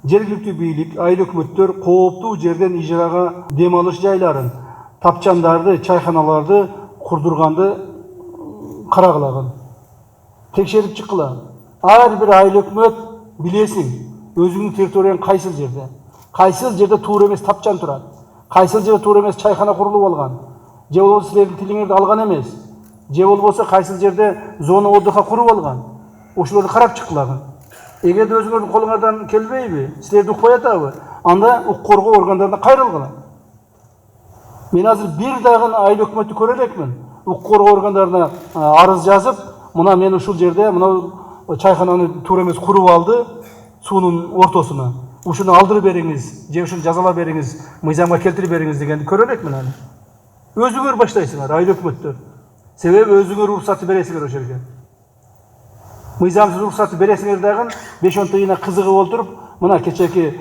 Жергиликтүү бийлик, айыл өкмөттөр кооптуу жерден ижарага дем алыш жайларын, тапчандарды, чайханаларды курдурганды карагылагын. Текшерип чыккыла. Ар бир айыл өкмөт билесиң, өзүңүн территорияң кайсыл жерде туура эмес тапчан турат, кайсыл жерде туура эмес чайхана курулуп алган, же болбосо силердин тилиңерди алган эмес, же болбосо кайсыл жерде зона отдыха куруп алган. Ошолорду карап чыккылагын. Эгерде өзүңөрдүн колуңардан келбейби, силерди укпай атабы, анда укук коргоо органдарына кайрылгыла. Мен азыр бир дагы айыл өкмөттү көрө элекмин. Укук коргоо органдарына арыз жазып, мына мен ушул жерде мына чайхананы туура эмес куруп алды, суунун ортосуна. Ушуну алдырып бериңиз, же ушуну жазалап бериңиз, мыйзамга келтирип бериңиз дегенди көрө элекмин аны. Өзүңөр баштайсыңар, айыл өкмөттөр. Себеби өзүңөр уруксатты бересиңер ошол жерге. Мыйзамсыз уруксатты бересиңер дагы 5-10 тыйына кызыгып отуруп, мына кечеки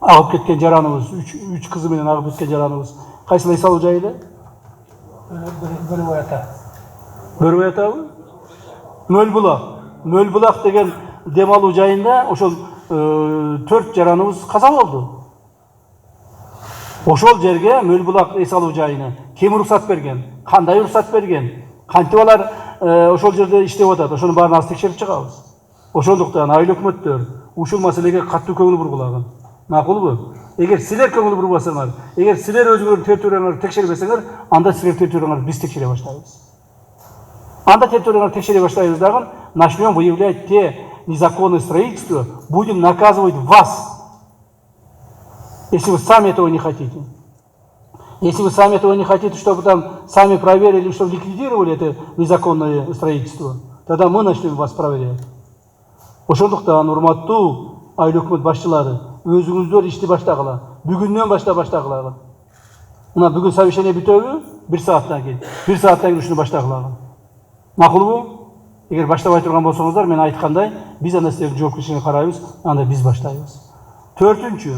агып кеткен жараныбыз, 3 кызы менен агып кеткен жараныбыз кайсылай салуу жайы эле? Бөрөбай атабы? Мөлбулак деген дем алуу жайында ошол 4 жараныбыз каза болду. Ошол жерге Мөлбулак эс алуу жайына ким уруксат берген? Кандай уруксат берген? Кантип алар ошол жерде иштеп атат? Ошонун баарын аз текшерип чыгабыз. Ошондуктан айыл өкмөттөр ушул маселеге катуу көңүл бургулагын. Макулбу? Эгер силер көңүл бурбасаңар, эгер силер өзүңөрдүн территорияңарды текшербесеңер, анда силер территорияңарды биз текшере баштайбыз. Анда территорияңарды текшере баштайбыз дагы, начнем выявлять те незаконные строительства, будем наказывать вас. Если вы сами этого не хотите. Если вы сами этого не хотите, чтобы там сами проверили, чтобы ликвидировали это незаконное строительство, тогда мы начнем вас проверять. Ошондуктан урматтуу айыл өкмөт башчылары, өзүңүздөр ишти баштагыла. Бүгүндөн баштагыла. Мына бүгүн совещание бүтөбү? 1 сааттан кийин. 1 сааттан кийин ушуну баштагыла. Макулбу? Эгер баштабай турган болсоңуздар, мен айткандай, биз анда силердин жоопкерчилигиңерге карайбыз, анда биз баштайбыз. 4-үнчү